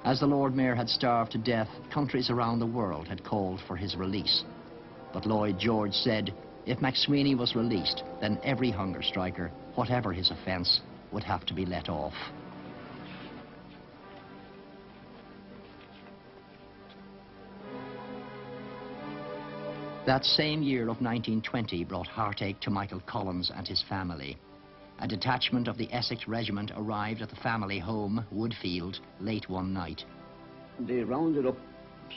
As the Lord Mayor had starved to death, countries around the world had called for his release. But Lloyd George said, if McSweeney was released, then every hunger striker, whatever his offence, would have to be let off. That same year of 1920 brought heartache to Michael Collins and his family. A detachment of the Essex Regiment arrived at the family home, Woodfield, late one night. They rounded up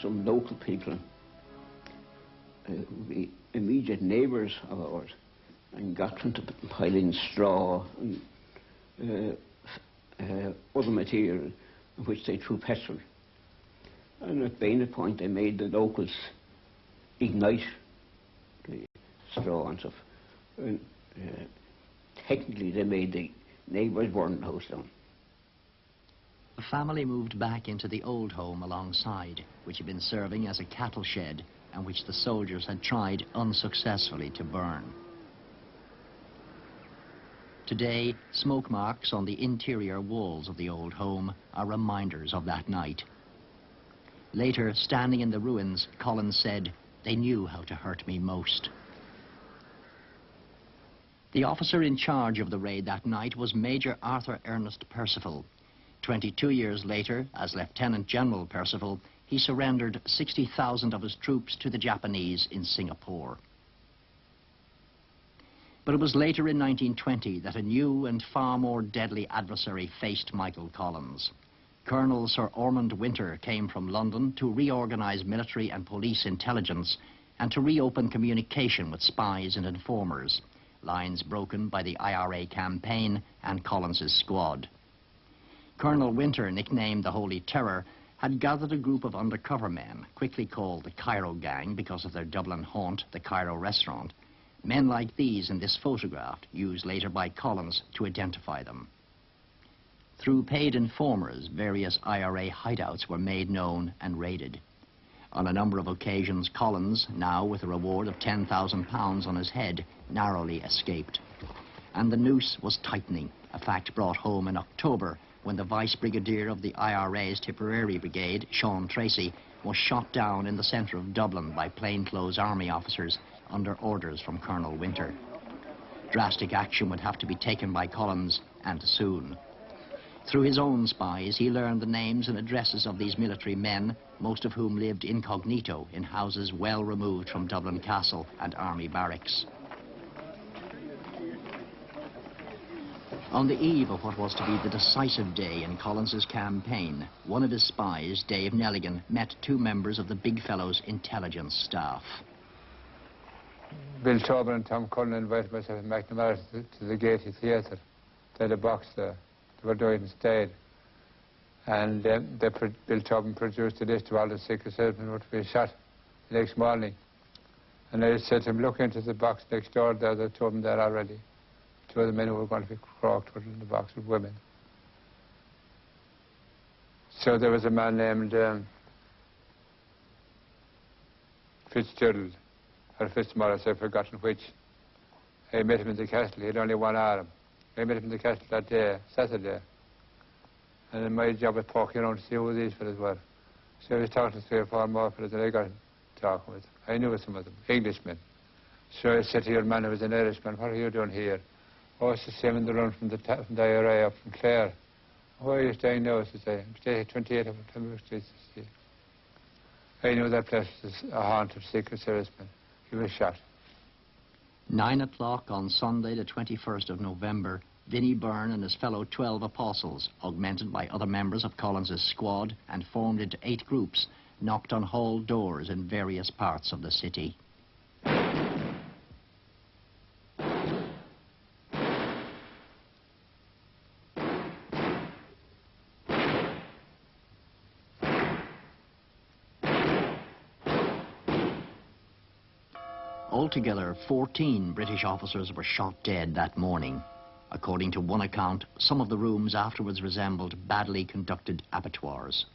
some local people, the immediate neighbours of ours, and got them to pile in straw and other material in which they threw petrol. And at Bainett Point they made the locals ignite the straw and stuff. And, technically they made the neighbours burn the house down. The family moved back into the old home alongside, which had been serving as a cattle shed and which the soldiers had tried unsuccessfully to burn. Today, smoke marks on the interior walls of the old home are reminders of that night. Later, standing in the ruins, Collins said, "They knew how to hurt me most." The officer in charge of the raid that night was Major Arthur Ernest Percival. 22 years later, as Lieutenant General Percival, he surrendered 60,000 of his troops to the Japanese in Singapore. But it was later in 1920 that a new and far more deadly adversary faced Michael Collins. Colonel Sir Ormond Winter came from London to reorganize military and police intelligence and to reopen communication with spies and informers, lines broken by the IRA campaign and Collins's squad. Colonel Winter, nicknamed the Holy Terror, had gathered a group of undercover men, quickly called the Cairo Gang because of their Dublin haunt, the Cairo restaurant. Men like these in this photograph, used later by Collins to identify them. Through paid informers, various IRA hideouts were made known and raided. On a number of occasions, Collins, now with a reward of £10,000 on his head, narrowly escaped. And the noose was tightening, a fact brought home in October when the Vice Brigadier of the IRA's Tipperary Brigade, Sean Tracy, was shot down in the centre of Dublin by plainclothes army officers under orders from Colonel Winter. Drastic action would have to be taken by Collins, and soon. Through his own spies, he learned the names and addresses of these military men, most of whom lived incognito in houses well removed from Dublin Castle and army barracks. On the eve of what was to be the decisive day in Collins's campaign, one of his spies, Dave Nelligan, met two members of the big fellow's intelligence staff. Bill Tobin and Tom Cullen invited myself and McNamara to the Gaiety Theatre. They had a box there. They were doing instead. And Bill Tobin produced a list of all the Secret Servicemen who were to be shot the next morning. And I said to him, look into the box next door there. They told him there already. Two of the men who were going to be croaked were in the box with women. So there was a man named Fitzgerald, or Fitzmaurice, I've forgotten which. I met him in the castle. He had only one arm. I met him in the castle that day, Saturday. And then my job was poking around to see who these fellas were. So I was talking to 3 or 4 more fellas, and I got talking with them. I knew some of them, Englishmen. So I said to your man who was an Irishman, what are you doing here? Oh, it's the same in the run from the IRA up from Clare. Where are you staying now? I said, I'm staying at 28 of Timber Street. I knew that place was a haunt of Secret Servicemen. He was shot. 9 o'clock on Sunday, the 21st of November, Vinnie Byrne and his fellow 12 apostles, augmented by other members of Collins's squad and formed into 8 groups, knocked on hall doors in various parts of the city. Altogether, 14 British officers were shot dead that morning. According to one account, some of the rooms afterwards resembled badly conducted abattoirs.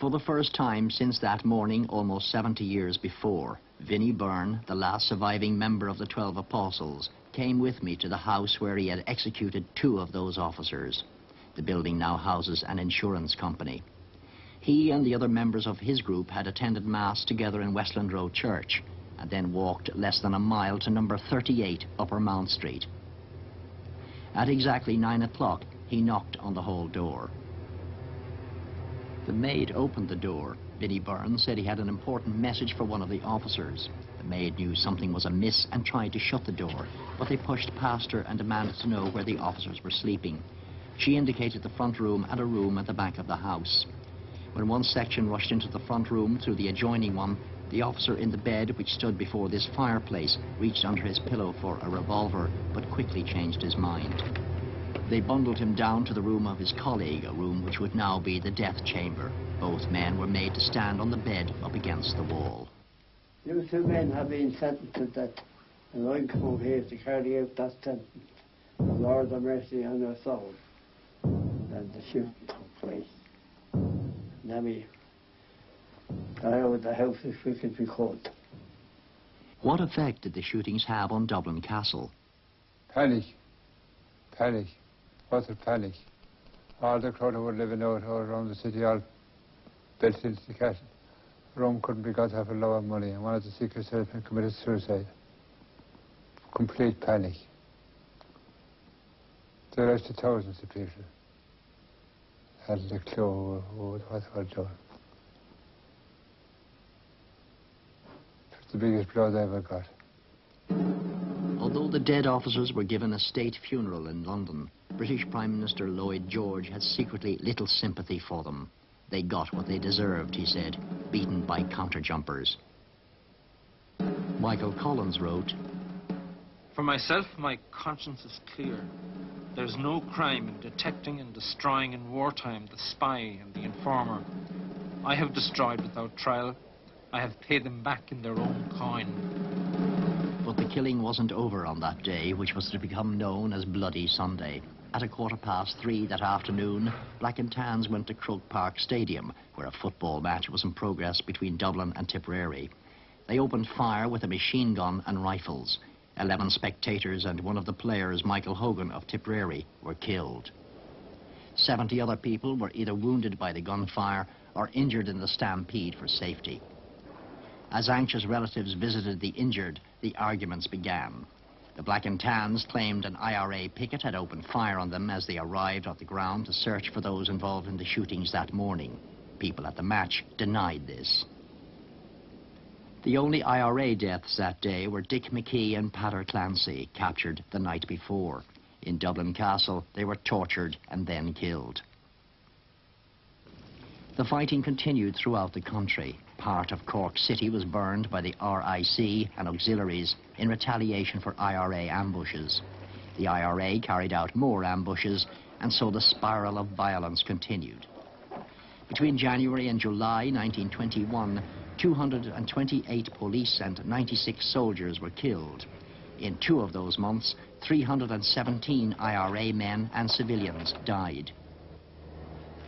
For the first time since that morning, almost 70 years before, Vinnie Byrne, the last surviving member of the 12 Apostles, came with me to the house where he had executed 2 of those officers. The building now houses an insurance company. He and the other members of his group had attended Mass together in Westland Road Church and then walked less than a mile to number 38 Upper Mount Street. At exactly 9 o'clock, he knocked on the hall door. The maid opened the door. Vinnie Byrne said he had an important message for one of the officers. The maid knew something was amiss and tried to shut the door, but they pushed past her and demanded to know where the officers were sleeping. She indicated the front room and a room at the back of the house. When one section rushed into the front room through the adjoining one, the officer in the bed, which stood before this fireplace, reached under his pillow for a revolver, but quickly changed his mind. They bundled him down to the room of his colleague, a room which would now be the death chamber. Both men were made to stand on the bed up against the wall. You two men have been sentenced to death, and I come over here to carry out that sentence. The Lord have mercy on your souls. And the shooting took place. Let me get out of the house as quick as we could. What effect did the shootings have on Dublin Castle? Panic. Panic. Utter panic. All the crowd who were living out around the city all built into the castle. Rome couldn't be got to have a lot of money and one of the secret servicemen committed suicide. Complete panic. They arrested thousands of people. Hadn't a clue what they were doing. It was the biggest blow they ever got. Although the dead officers were given a state funeral in London, British Prime Minister Lloyd George had secretly little sympathy for them. They got what they deserved, he said, beaten by counter-jumpers. Michael Collins wrote, "For myself, my conscience is clear. There's no crime in detecting and destroying in wartime the spy and the informer. I have destroyed without trial. I have paid them back in their own coin." But the killing wasn't over on that day, which was to become known as Bloody Sunday. At 3:15 that afternoon, Black and Tans went to Croke Park Stadium, where a football match was in progress between Dublin and Tipperary. They opened fire with a machine gun and rifles. 11 spectators and one of the players, Michael Hogan of Tipperary, were killed. 70 other people were either wounded by the gunfire or injured in the stampede for safety. As anxious relatives visited the injured, the arguments began. The Black and Tans claimed an IRA picket had opened fire on them as they arrived at the ground to search for those involved in the shootings that morning. People at the match denied this. The only IRA deaths that day were Dick McKee and Pater Clancy, captured the night before. In Dublin Castle, they were tortured and then killed. The fighting continued throughout the country. Part of Cork City was burned by the RIC and auxiliaries in retaliation for IRA ambushes. The IRA carried out more ambushes, and so the spiral of violence continued. Between January and July 1921, 228 police and 96 soldiers were killed. In 2 of those months, 317 IRA men and civilians died.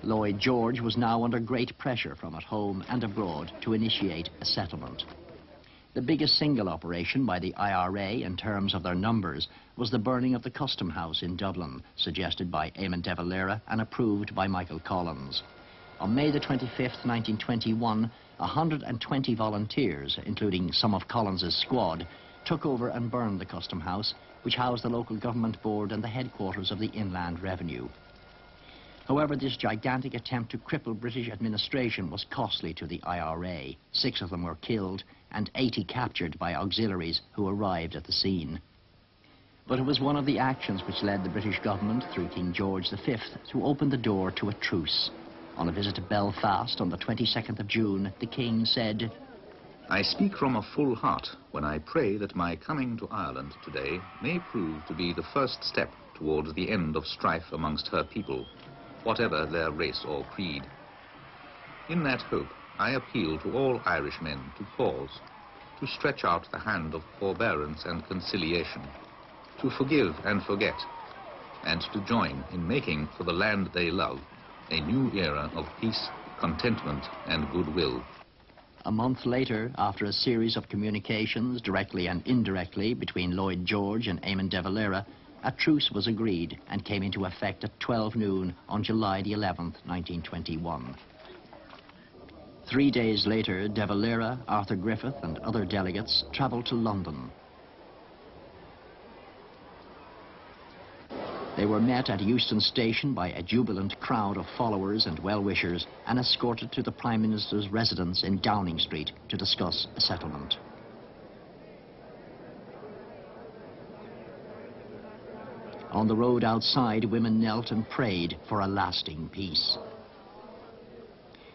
Lloyd George was now under great pressure from at home and abroad to initiate a settlement. The biggest single operation by the IRA in terms of their numbers was the burning of the Custom House in Dublin, suggested by Eamon de Valera and approved by Michael Collins. On May the 25th, 1921, 120 volunteers, including some of Collins's squad, took over and burned the Custom House, which housed the local government board and the headquarters of the Inland Revenue. However, this gigantic attempt to cripple British administration was costly to the IRA. 6 of them were killed and 80 captured by auxiliaries who arrived at the scene. But it was one of the actions which led the British government, through King George V, to open the door to a truce. On a visit to Belfast on the 22nd of June, the King said, "I speak from a full heart when I pray that my coming to Ireland today may prove to be the first step towards the end of strife amongst her people, whatever their race or creed. In that hope, I appeal to all Irishmen to pause, to stretch out the hand of forbearance and conciliation, to forgive and forget, and to join in making for the land they love a new era of peace, contentment, and goodwill." A month later, after a series of communications, directly and indirectly, between Lloyd George and Eamon de Valera, A truce was agreed and came into effect at 12 noon on July the 11th, 1921. 3 days later, De Valera, Arthur Griffith and other delegates travelled to London. They were met at Euston Station by a jubilant crowd of followers and well-wishers and escorted to the Prime Minister's residence in Downing Street to discuss a settlement. On the road outside, women knelt and prayed for a lasting peace.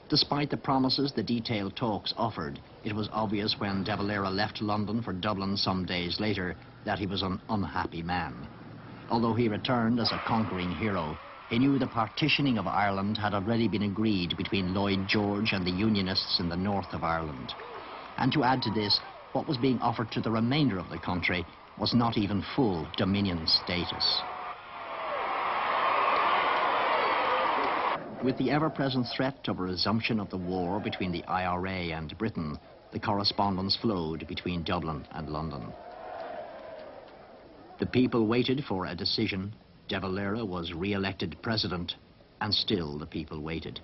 Despite the promises the detailed talks offered, it was obvious when De Valera left London for Dublin some days later that he was an unhappy man. Although he returned as a conquering hero, he knew the partitioning of Ireland had already been agreed between Lloyd George and the Unionists in the north of Ireland. And to add to this, what was being offered to the remainder of the country was not even full Dominion status. With the ever-present threat of a resumption of the war between the IRA and Britain, the correspondence flowed between Dublin and London. The people waited for a decision. De Valera was re-elected president, and still the people waited.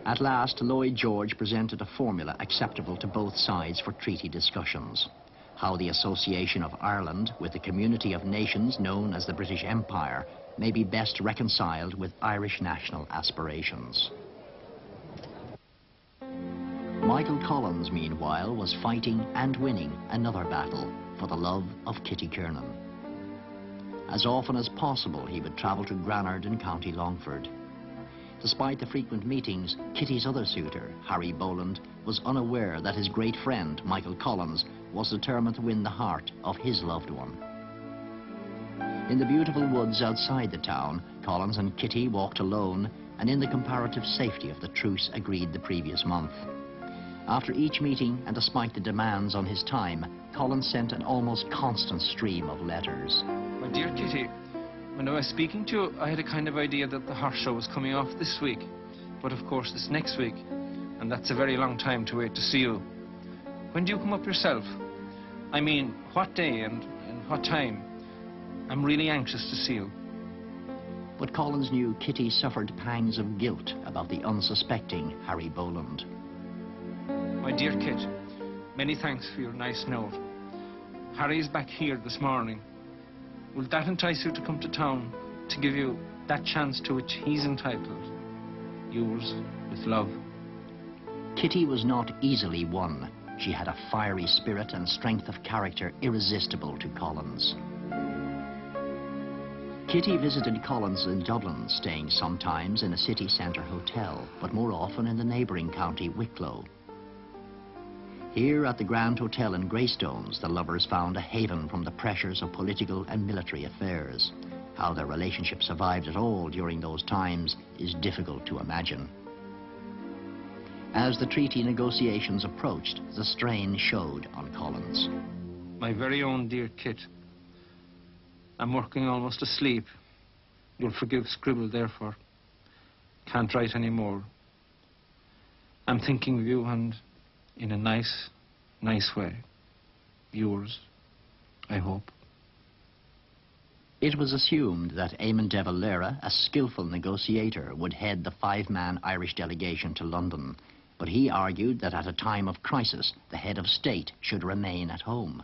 At last, Lloyd George presented a formula acceptable to both sides for treaty discussions: how the association of Ireland with the community of nations known as the British Empire may be best reconciled with Irish national aspirations. Michael Collins, meanwhile, was fighting and winning another battle for the love of Kitty Kiernan. As often as possible, he would travel to Granard in County Longford. Despite the frequent meetings, Kitty's other suitor, Harry Boland, was unaware that his great friend, Michael Collins, was determined to win the heart of his loved one. In the beautiful woods outside the town, Collins and Kitty walked alone and in the comparative safety of the truce agreed the previous month. After each meeting, and despite the demands on his time, Collins sent an almost constant stream of letters. My dear Kitty, when I was speaking to you, I had a kind of idea that the horse show was coming off this week. But of course it's next week, and that's a very long time to wait to see you. When do you come up yourself? I mean, what day and what time? I'm really anxious to see you. But Collins knew Kitty suffered pangs of guilt about the unsuspecting Harry Boland. My dear Kit, many thanks for your nice note. Harry's back here this morning. Will that entice you to come to town to give you that chance to which he's entitled? Yours with love. Kitty was not easily won. She had a fiery spirit and strength of character irresistible to Collins. Kitty visited Collins in Dublin, staying sometimes in a city centre hotel, but more often in the neighbouring county Wicklow. Here at the Grand Hotel in Greystones, the lovers found a haven from the pressures of political and military affairs. How their relationship survived at all during those times is difficult to imagine. As the treaty negotiations approached, the strain showed on Collins. My very own dear Kit, I'm working almost asleep. You'll forgive scribble, therefore. Can't write any more. I'm thinking of you, and in a nice way. Yours, I hope. It was assumed that Eamon de Valera, a skillful negotiator, would head the five-man Irish delegation to London. But he argued that at a time of crisis, the head of state should remain at home.